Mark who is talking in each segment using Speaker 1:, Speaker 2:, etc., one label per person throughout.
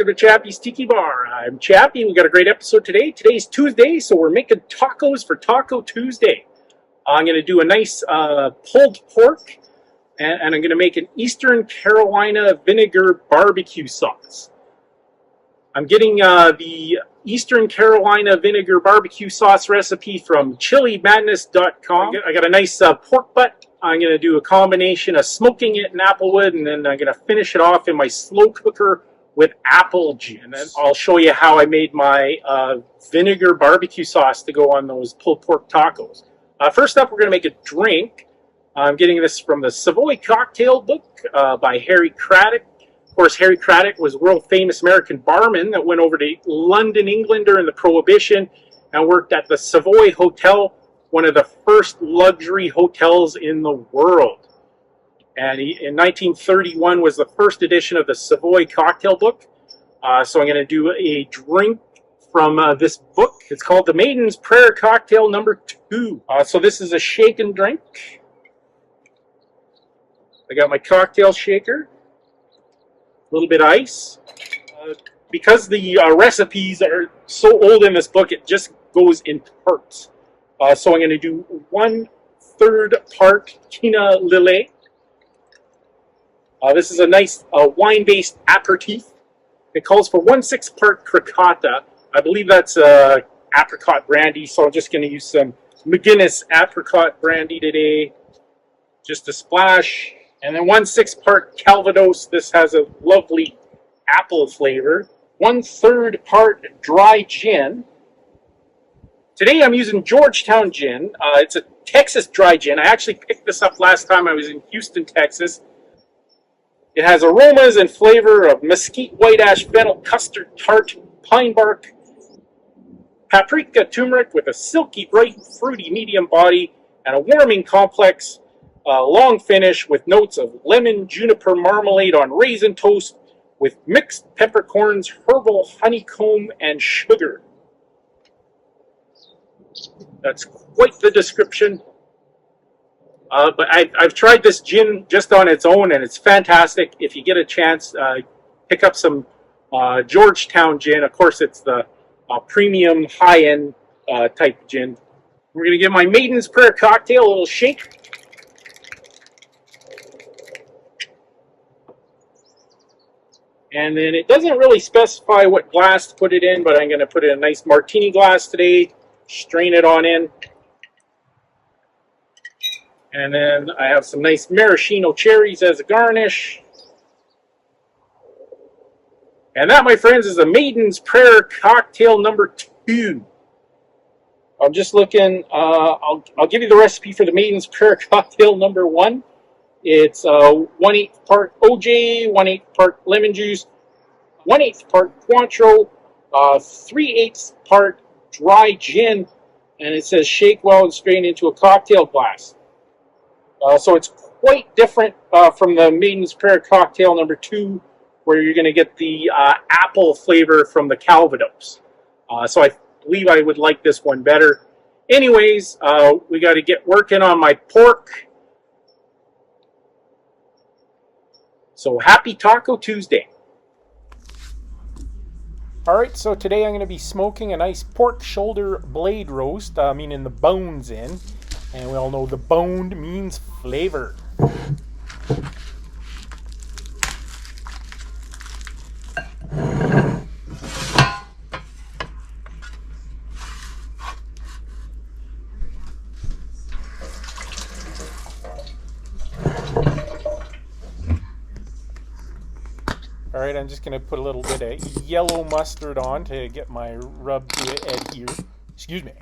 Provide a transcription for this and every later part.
Speaker 1: welcome to Chappie's Tiki Bar. I'm Chappie. We got a great episode today. Today's Tuesday, so we're making tacos for Taco Tuesday. I'm going to do a nice pulled pork, and I'm going to make an Eastern Carolina vinegar barbecue sauce. I'm getting the Eastern Carolina vinegar barbecue sauce recipe from chilimadness.com. I got a nice pork butt. I'm going to do a combination of smoking it in applewood, and then I'm going to finish it off in my slow cooker with apple juice. And then I'll show you how I made my vinegar barbecue sauce to go on those pulled pork tacos. First up, we're going to make a drink. I'm getting this from the Savoy cocktail book by Harry Craddock. Of course, Harry Craddock was a world-famous American barman that went over to London, England during the Prohibition and worked at the Savoy Hotel, one of the first luxury hotels in the world. And in 1931 was the first edition of the Savoy cocktail book. So I'm going to do a drink from this book. It's called the Maiden's Prayer Cocktail number 2. So this is a shake and drink. I got my cocktail shaker, a little bit of ice. Because the recipes are so old in this book, it just goes in parts. So I'm going to do 1/3 part Kina Lillet. This is a nice wine-based aperitif. It calls for 1/6 part crocata. I believe that's apricot brandy, so I'm just going to use some McGuinness apricot brandy today. Just a splash. And then 1/6 part Calvados. This has a lovely apple flavor. 1/3 part dry gin. Today I'm using Georgetown Gin. It's a Texas dry gin. I actually picked this up last time I was in Houston, Texas. It has aromas and flavor of mesquite, white ash, fennel, custard, tart, pine bark, paprika, turmeric with a silky, bright, fruity medium body and a warming complex long finish with notes of lemon, juniper marmalade on raisin toast with mixed peppercorns, herbal honeycomb, and sugar. That's quite the description. But I've tried this gin just on its own, and it's fantastic. If you get a chance, pick up some Georgetown gin. Of course, it's the premium, high-end type gin. We're going to give my Maiden's Prayer cocktail a little shake. And then it doesn't really specify what glass to put it in, but I'm going to put it in a nice martini glass today. Strain it on in. And then I have some nice maraschino cherries as a garnish. And that, my friends, is the Maiden's Prayer cocktail number 2. I'm just looking, I'll give you the recipe for the Maiden's Prayer cocktail number 1. It's 1/8 part OJ, 1/8 part lemon juice, 1/8 part Cointreau, 3/8 part dry gin, and it says shake well and strain into a cocktail glass. So it's quite different from the Maiden's Prayer cocktail number 2, where you're going to get the apple flavor from the Calvados. So I believe I would like this one better. Anyways, we got to get working on my pork. So happy Taco Tuesday. Alright, so today I'm going to be smoking a nice pork shoulder blade roast, meaning the bone's in. And we all know the boned means flavor. Alright, I'm just going to put a little bit of yellow mustard on to get my rub to adhere. Excuse me.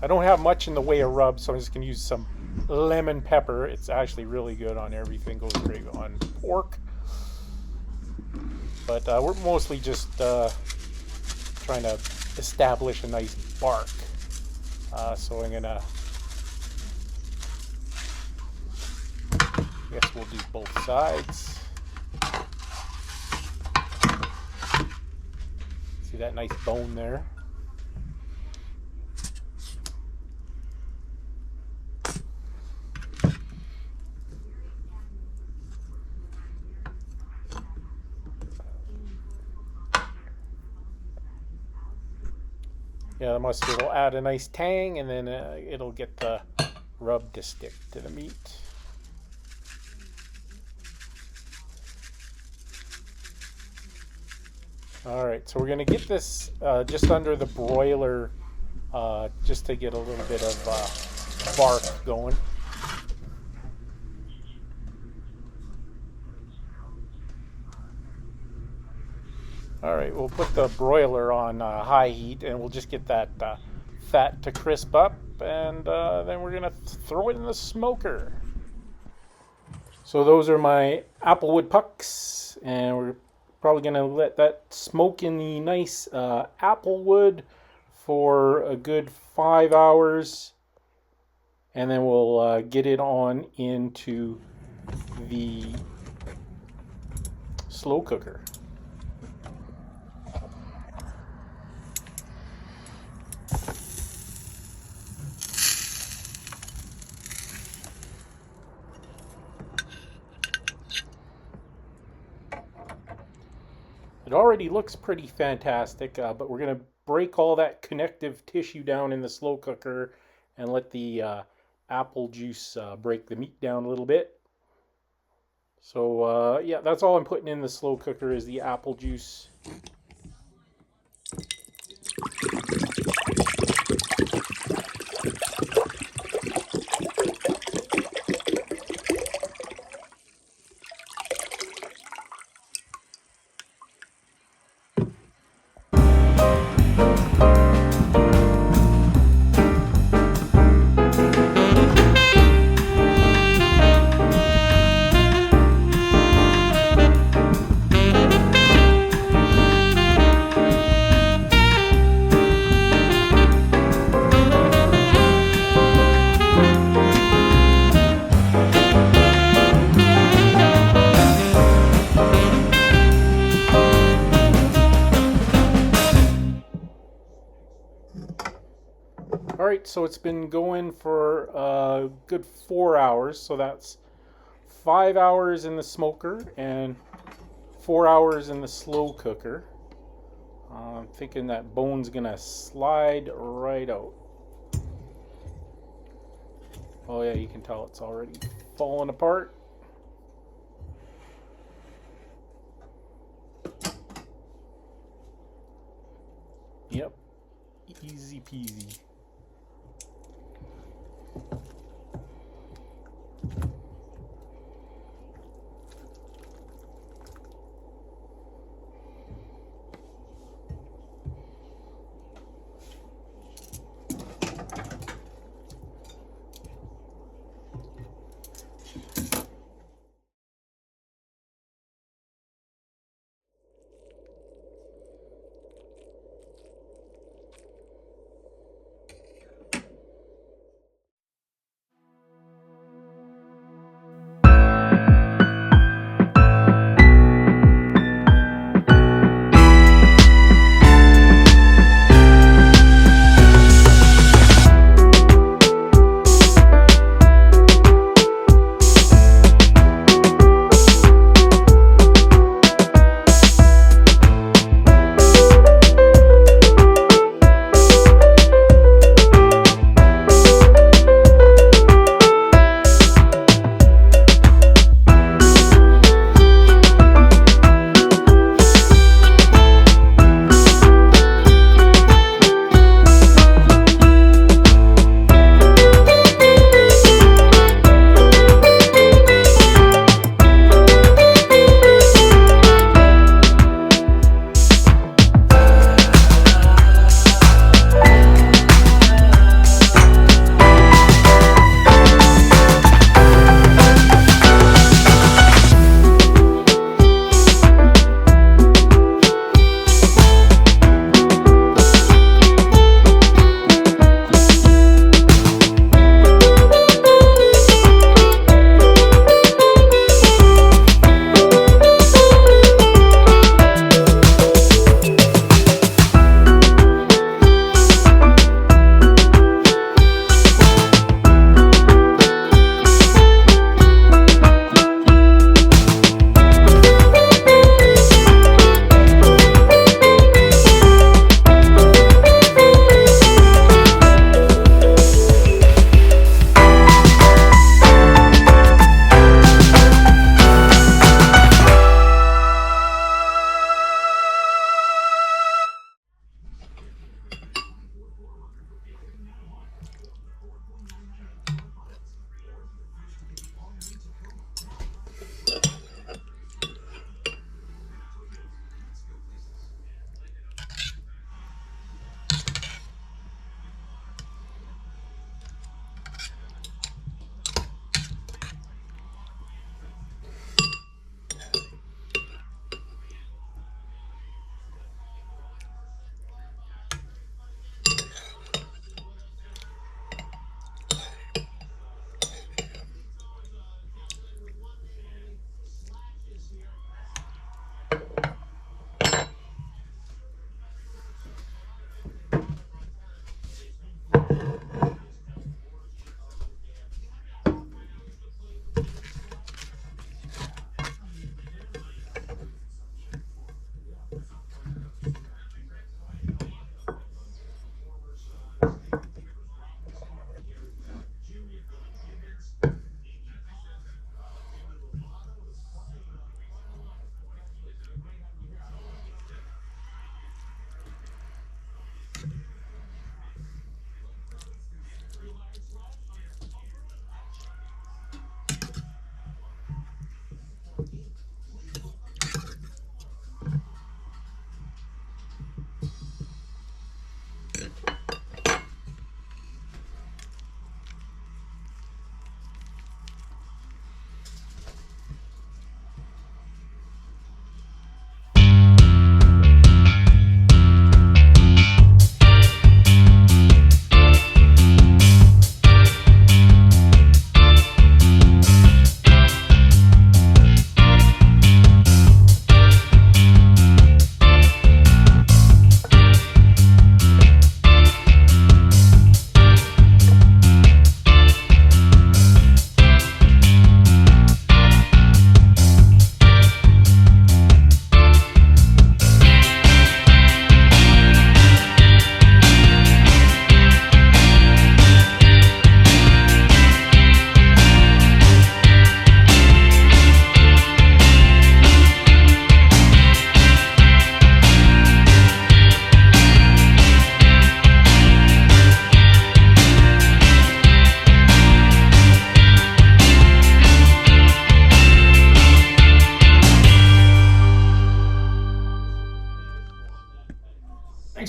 Speaker 1: I don't have much in the way of rub, so I'm just going to use some lemon pepper. It's actually really good on everything. Goes great on pork. But we're mostly just trying to establish a nice bark. So I'm going to... I guess we'll do both sides. See that nice bone there? Yeah, the mustard will add a nice tang, and then it'll get the rub to stick to the meat. All right, so we're gonna get this just under the broiler, just to get a little bit of bark going. All right, we'll put the broiler on high heat, and we'll just get that fat to crisp up, and then we're gonna throw it in the smoker. So those are my applewood pucks, and we're probably gonna let that smoke in the nice applewood for a good 5 hours, and then we'll get it on into the slow cooker. It already looks pretty fantastic, but we're going to break all that connective tissue down in the slow cooker and let the apple juice break the meat down a little bit. So yeah, that's all I'm putting in the slow cooker is the apple juice. All right, so it's been going for a good 4 hours. So that's 5 hours in the smoker and 4 hours in the slow cooker. I'm thinking that bone's gonna slide right out. Oh yeah, you can tell it's already falling apart. Yep, easy peasy.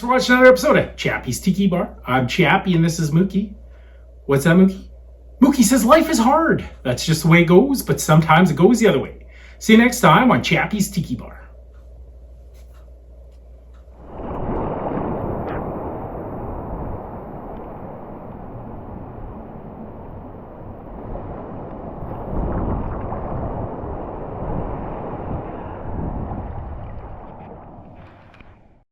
Speaker 1: for watching another episode of Chappie's Tiki Bar. I'm Chappie and this is Mookie. What's that, Mookie? Mookie says life is hard. That's just the way it goes, but sometimes it goes the other way. See you next time on Chappie's Tiki Bar.